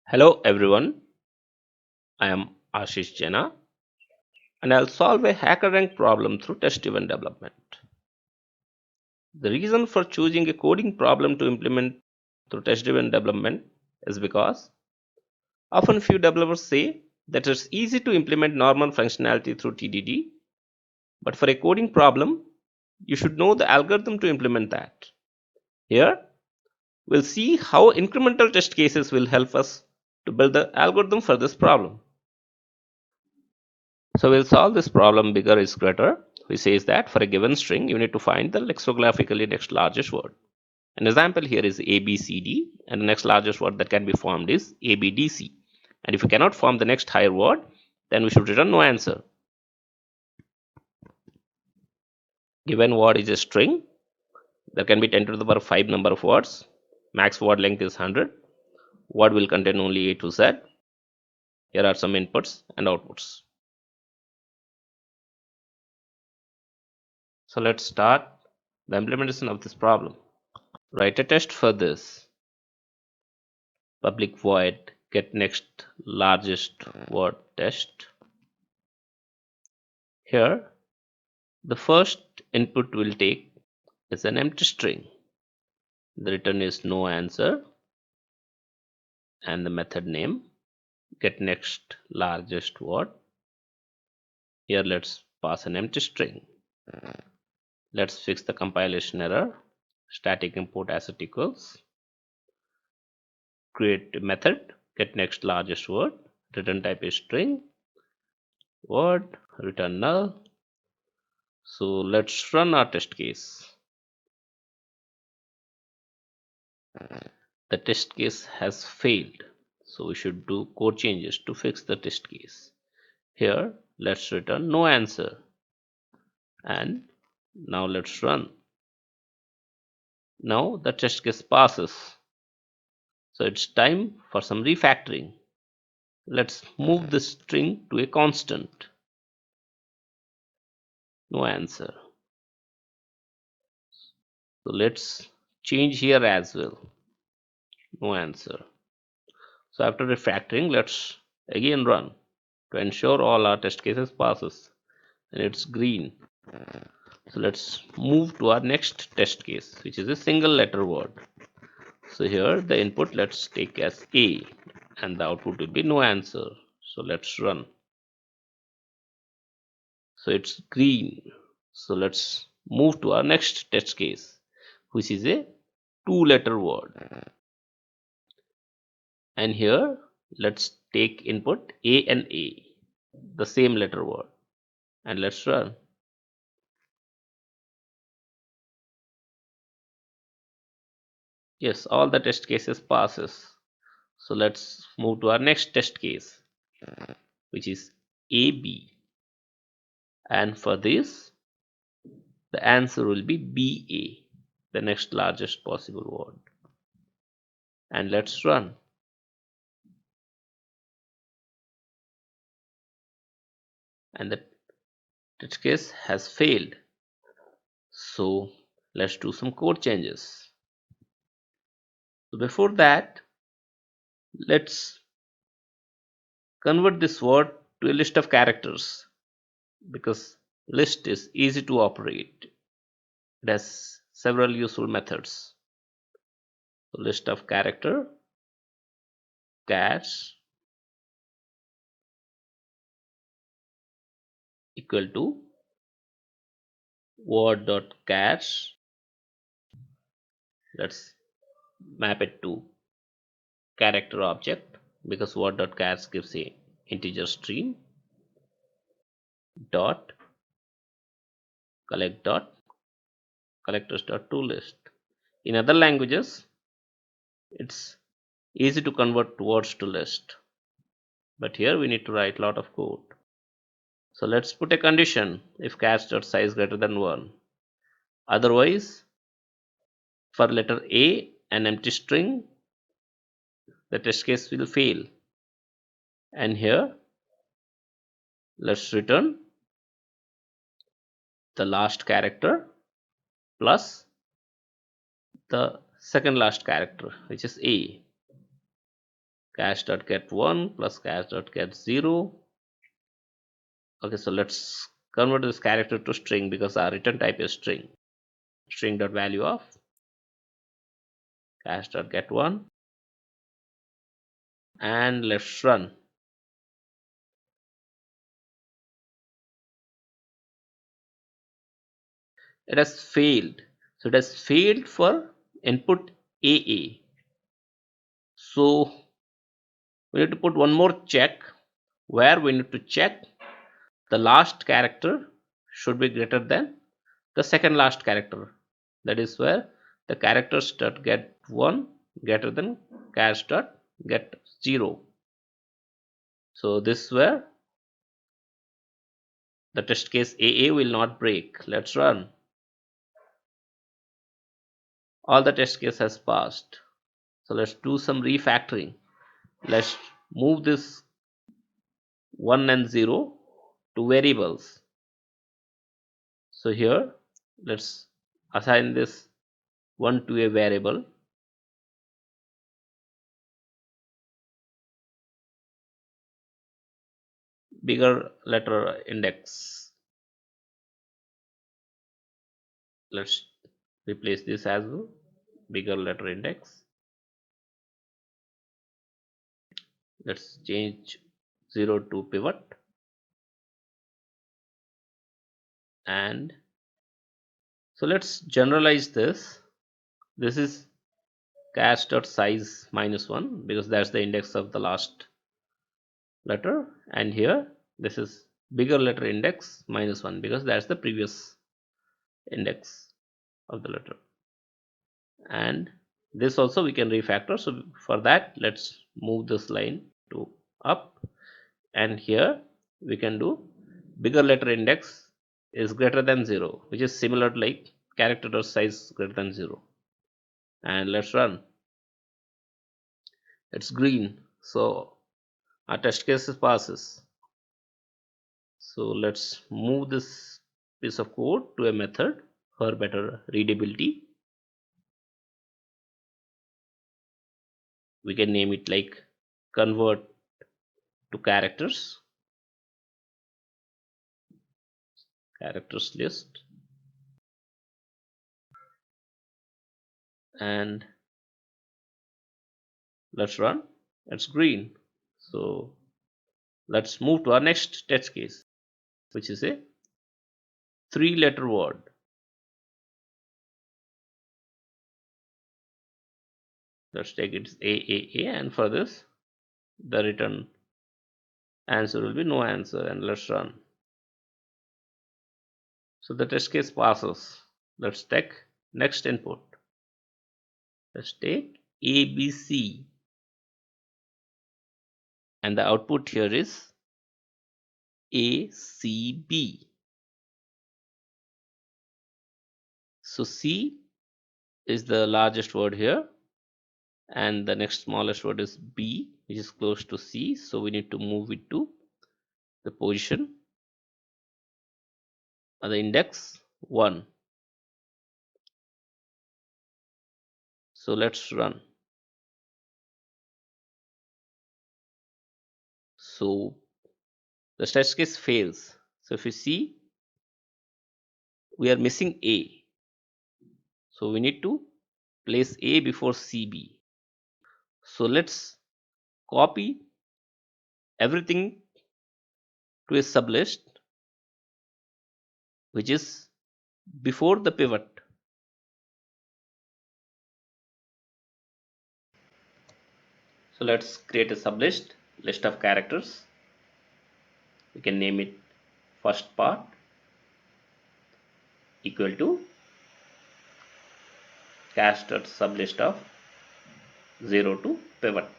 Hello everyone, I am Ashish Jena and I'll solve a HackerRank problem through test-driven development. The reason for choosing a coding problem to implement through test-driven development is because often few developers say that it's easy to implement normal functionality through TDD, but for a coding problem, you should know the algorithm to implement that. Here, we'll see how incremental test cases will help us to build the algorithm for this problem. So we'll solve this problem bigger is greater, which says that for a given string, you need to find the lexicographically next largest word. An example here is ABCD, and the next largest word that can be formed is ABDC. And if you cannot form the next higher word, then we should return no answer. Given word is a string, there can be 10 to the power 5 number of words. Max word length is 100. Word will contain only A to Z. Here are some inputs and outputs. So let's start the implementation of this problem. Write a test for this. Public void get next largest word test. Here the first input will take is an empty string. The return is no answer and the method name get next largest word. Here let's pass an empty string. Let's fix the compilation error. Static import asset equals create method get next largest word. Return type is string. Word return null. So let's run our test case. The test case has failed, so we should do code changes to fix the test case. Here let's return no answer, and now let's run. Now the test case passes, so it's time for some refactoring. Let's move the string to a constant. No answer. So let's change here as well. No answer. So after refactoring, let's again run to ensure all our test cases passes, and it's green. So let's move to our next test case, which is a single letter word. So here the input let's take as A and the output will be no answer. So let's run. So it's green. So let's move to our next test case, which is a two-letter word. And here let's take input A and A, the same letter word, and let's run. Yes, all the test cases passes. So let's move to our next test case, which is AB, and for this the answer will be BA, the next largest possible word, and let's run. And the test case has failed, so let's do some code changes. So before that, let's convert this word to a list of characters, because list is easy to operate. It has several useful methods. So list of character chars equal to word.chars. Let's map it to character object, because word.chars gives a integer stream dot collect dot collectors dot to list. In other languages, it's easy to convert words to list, but here we need to write a lot of code. So let's put a condition if chars dot size greater than 1. Otherwise, for letter A, an empty string, the test case will fail. And here let's return the last character plus the second last character, which is A. cache.get1 plus cache.get0. Okay, so let's convert this character to string because our return type is string. String.value of cache.get1, and let's run. It has failed. So it has failed for input AA. So we need to put one more check where we need to check the last character should be greater than the second last character. That is where the characters dot get 1 greater than cache dot get 0. So this is where the test case AA will not break. Let's run. All the test case has passed. So let's do some refactoring. Let's move this 1 and 0 to variables. So here let's assign this 1 to a variable, bigger letter index. Let's replace this as well, bigger letter index. Let's change 0 to pivot, and so let's generalize this. This is cache dot size -1 because that's the index of the last letter, and here this is bigger letter index -1 because that's the previous index of the letter. And this also we can refactor. So for that, let's move this line to up, and here we can do bigger letter index is greater than 0, which is similar to like character dot size greater than 0. And let's run. It's green, so our test case passes. So let's move this piece of code to a method for better readability. We can name it like convert to characters list, and let's run. It's green. So let's move to our next test case, which is a 3-letter word. Let's take it AAA, and for this the return answer will be no answer, and let's run. So the test case passes. Let's take next input. Let's take ABC, and the output here is ACB. So C is the largest word here, and the next smallest word is B, which is close to C. So we need to move it to the position of the index 1. So let's run. So the test case fails. So if you see, we are missing A. So we need to place A before CB. So let's copy everything to a sublist which is before the pivot. So let's create a sublist, list of characters. We can name it first part equal to cache.sublist of 0 to pivot.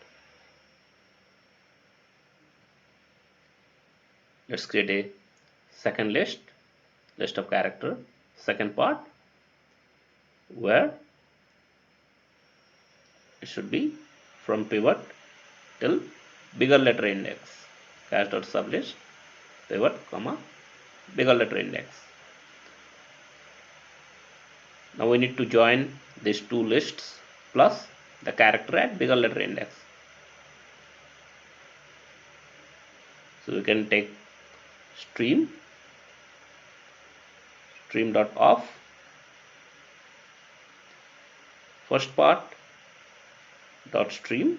Let's create a second list of character, second part, where it should be from pivot till bigger letter index, cache.sublist pivot comma bigger letter index. Now we need to join these two lists plus the character at bigger letter index. So we can take stream dot off, first part dot stream,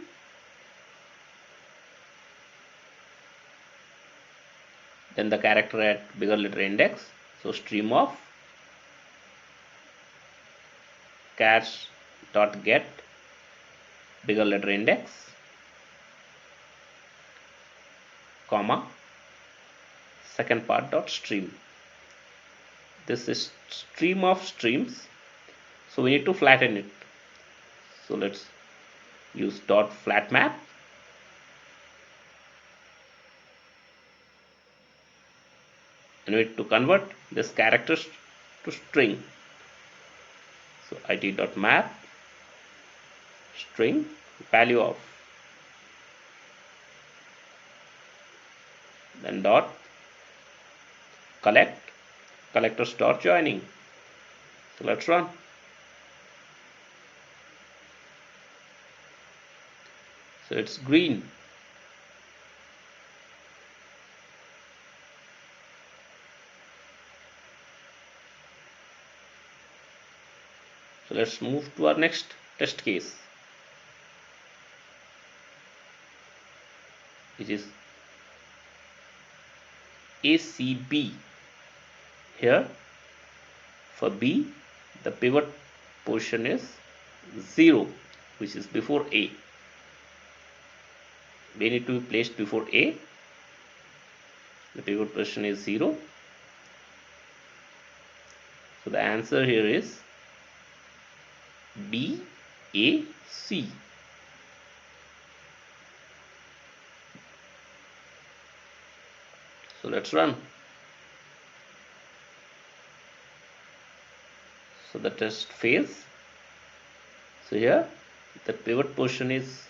then the character at bigger letter index, so stream of chars dot get bigger letter index, comma, second part dot stream. This is stream of streams, so we need to flatten it. So let's use dot flat map, and we need to convert this characters to string. So it dot map string value of, then dot collect collectors dot joining. So let's run. So it's green. So let's move to our next test case, which is ACB. Here for B, the pivot position is 0, which is before A. B need to be placed before A. The pivot position is 0. So the answer here is B, A, C. So let's run. So the test fails. So here the pivot position is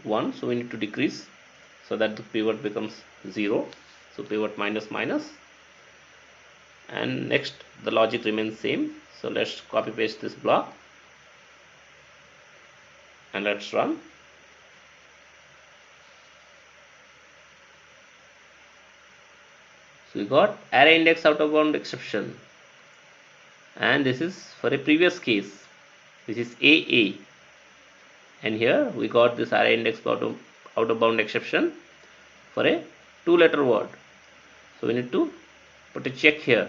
1, so we need to decrease so that the pivot becomes 0. So pivot minus minus, and next the logic remains same. So let's copy paste this block and let's run. So we got array index out of bound exception, and this is for a previous case, which is AA, and here we got this array index out of bound exception for a 2-letter word. So we need to put a check here,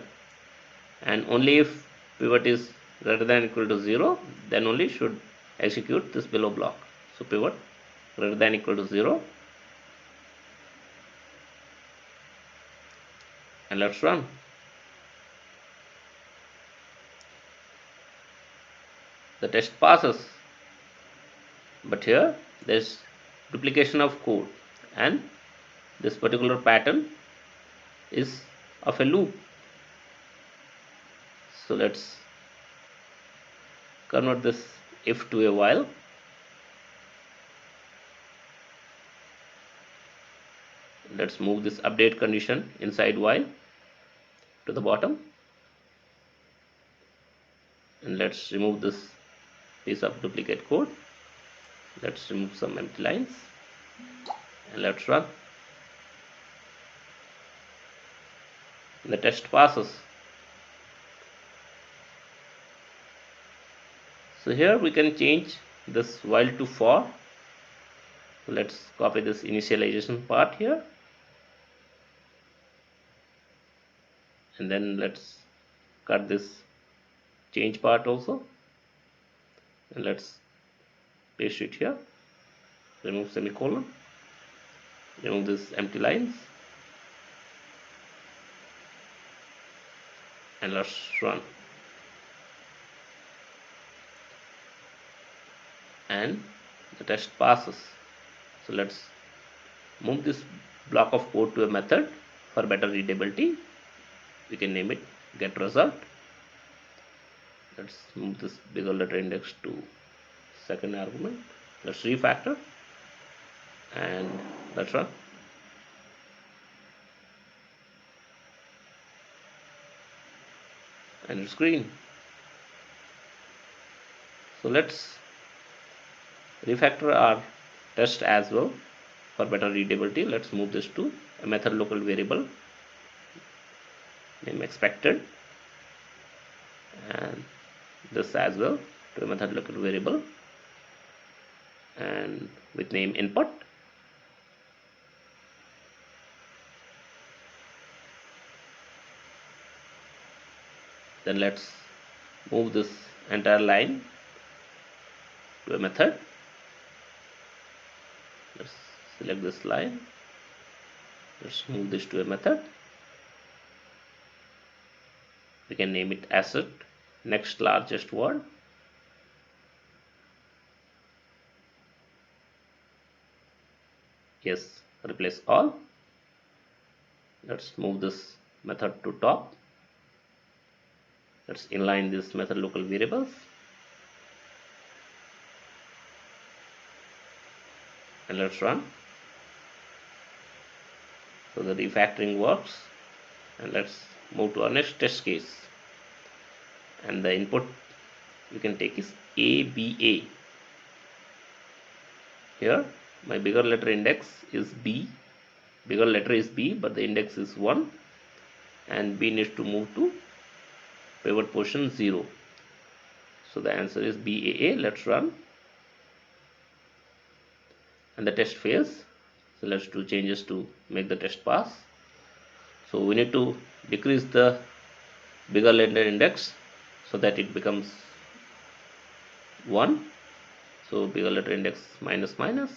and only if pivot is greater than or equal to 0, then only should execute this below block. So pivot greater than or equal to 0, and let's run. The test passes, but here there is duplication of code, and this particular pattern is of a loop. So let's convert this if to a while. Let's move this update condition inside while to the bottom, and let's remove this piece of duplicate code. Let's remove some empty lines, and let's run. The test passes. So here we can change this while to for. Let's copy this initialization part here, and then let's cut this change part also, and let's paste it here. Remove semicolon, remove this empty lines, and let's run. And the test passes. So let's move this block of code to a method for better readability. We can name it get result. Let's move this bigger letter index to second argument. Let's refactor, and let's run. And it's green. So let's refactor our test as well for better readability, let's move this to a method local variable name expected, and this as well to a method local variable and with name input. Then let's move this entire line to a method. Let's select this line. Let's move this to a method. We can name it asset next largest word. Yes, replace all. Let's move this method to top. Let's inline this method local variables and let's run. So the refactoring works, and let's move to our next test case, and the input you can take is ABA. Here my bigger letter index is B, bigger letter is B, but the index is 1 and B needs to move to pivot position 0. So the answer is BAA. Let's run, and the test fails. So let's do changes to make the test pass. So we need to decrease the bigger letter index so that it becomes 1. So bigger letter index minus minus.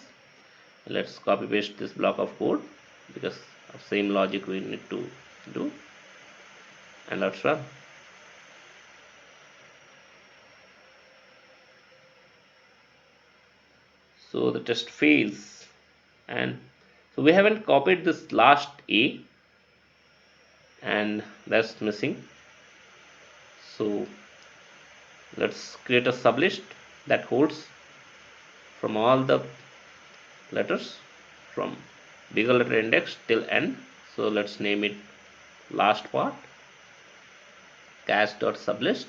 Let's copy paste this block of code because of same logic we need to do, and let's run. So the test fails, and so we haven't copied this last A, and that's missing. So let's create a sublist that holds from all the letters from bigger letter index till end. So let's name it last part cache.sublist.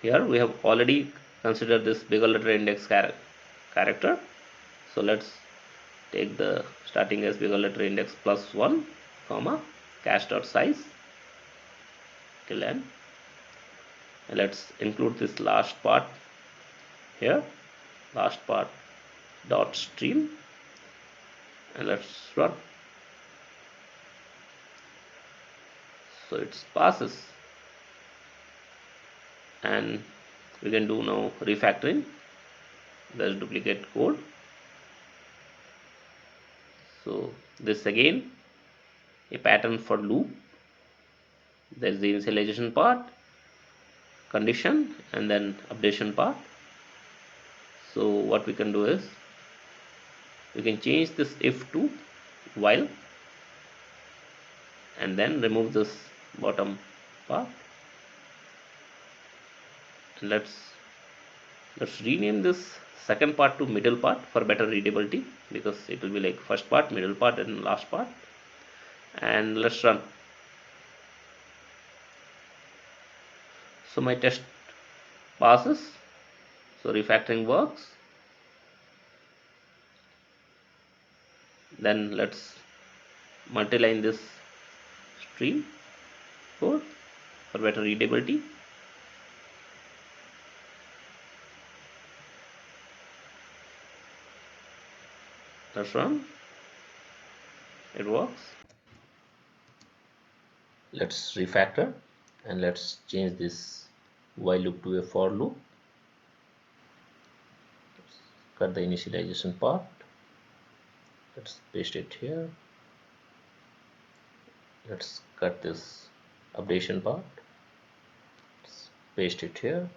Here we have already considered this bigger letter index character. So let's take the starting as bigger letter index plus 1 comma cache.size till end, and let's include this last part here, last part dot stream, and let's run. So it passes, and we can do now refactoring. There's duplicate code. So this again a pattern for loop. There's the initialization part, condition, and then updation part. So what we can do is we can change this if to while and then remove this bottom part. And let's rename this second part to middle part for better readability, because it will be like first part, middle part, and last part. And let's run. So my test passes, so refactoring works. Then let's multiline this stream code for better readability. Let's run. It works. Let's refactor and let's change this while loop to a for loop. Let's cut the initialization part. Let's paste it here. Let's cut this updation part. Let's paste it here.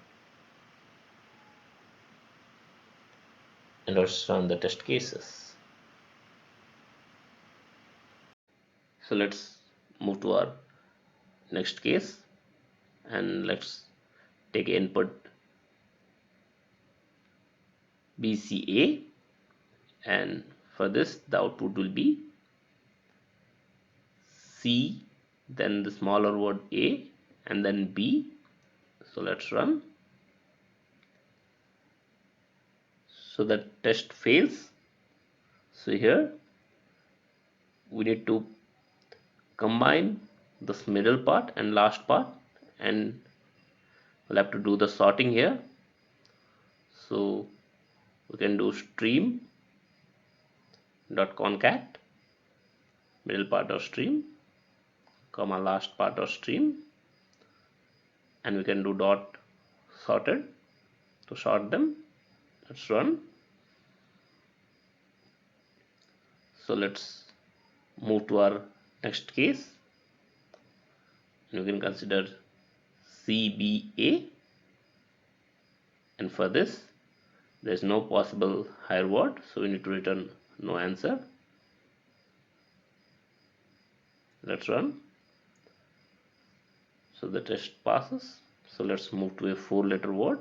And let's run the test cases. So let's move to our next case, and let's take input BCA, and for this the output will be C, then the smaller word A, and then B. So let's run. So the test fails, So here we need to combine this middle part and last part, and we'll have to do the sorting here. So we can do stream dot concat middle part of stream comma last part of stream, and we can do dot sorted to sort them. Let's run. So let's move to our next case, and we can consider CBA, and for this there is no possible higher word, so we need to return no answer. Let's run. So the test passes. So let's move to a 4-letter word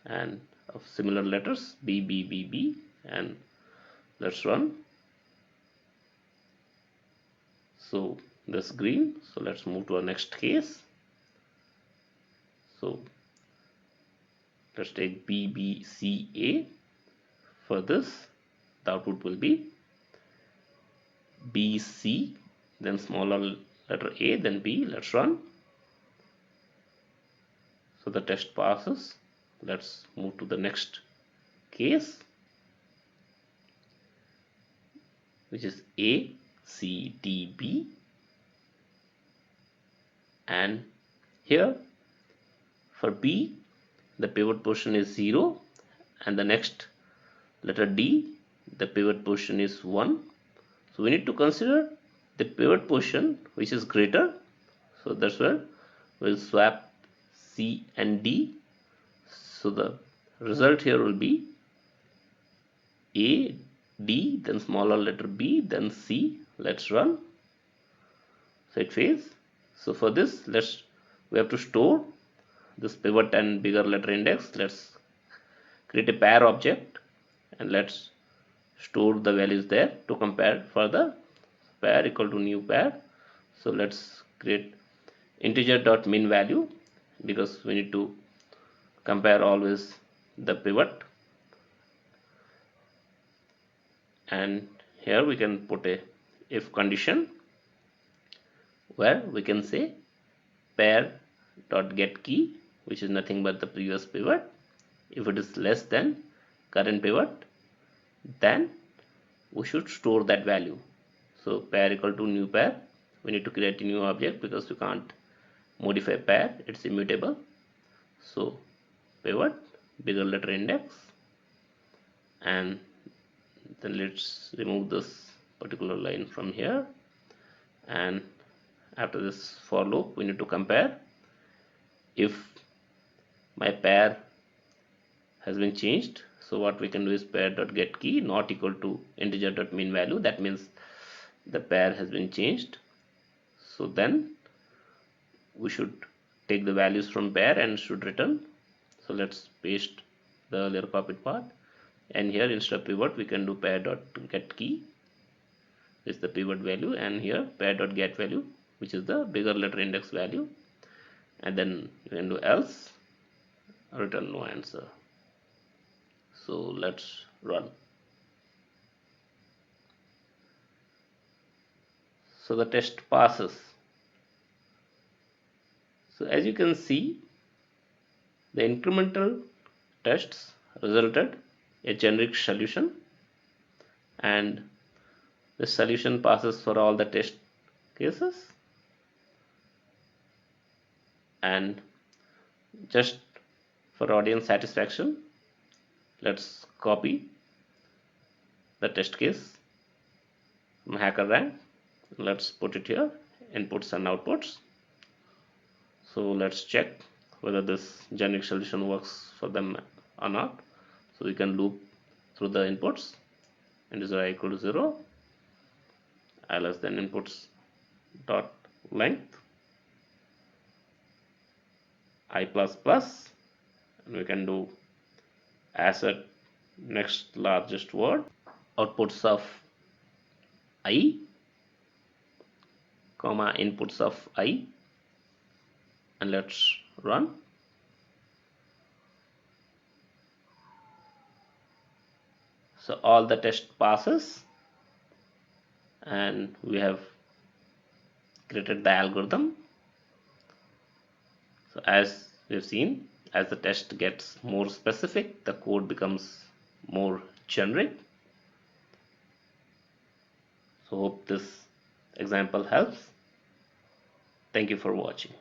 and of similar letters B, B, B, B, and let's run. So this green. So let's move to our next case. So let's take B, B, C, A. For this, the output will be B, C, then smaller letter A, then B. Let's run. So the test passes. Let's move to the next case, which is A, C, D, B, and here for B the pivot position is 0, and the next letter D the pivot position is 1. So we need to consider the pivot position which is greater, so that's where we'll swap C and D. So the result here will be A, D, then smaller letter B, then C. Let's run. So it fails. So for this, we have to store this pivot and bigger letter index. Let's create a pair object and let's store the values there to compare for the pair equal to new pair. So let's create integer dot min value, because we need to compare always the pivot, and here we can put a if condition where we can say pair dot get key, which is nothing but the previous pivot. If it is less than current pivot, then we should store that value. So pair equal to new pair, we need to create a new object because we can't modify pair, it's immutable. So pivot bigger letter index, and then let's remove this particular line from here, and after this for loop we need to compare if my pair has been changed. So what we can do is pair dot get key not equal to integer dot min value, that means the pair has been changed. So then we should take the values from pair and should return. So let's paste the earlier copied part, and here instead of pivot we can do pair dot get key is the pivot value, and here pair dot get value which is the bigger letter index value, and then you can do else, return no answer. So let's run. So the test passes. So as you can see, the incremental tests resulted a generic solution, and the solution passes for all the test cases. And just for audience satisfaction, let's copy the test case from Hackerrank. Let's put it here, inputs and outputs. So let's check whether this generic solution works for them or not. So we can loop through the inputs, and is I equal to 0, I less than inputs dot length I plus plus, and we can do asset next largest word, outputs of I comma inputs of I, and let's run. So all the test passes, and we have created the algorithm. So as we've seen, as the test gets more specific, the code becomes more generic. So hope this example helps. Thank you for watching.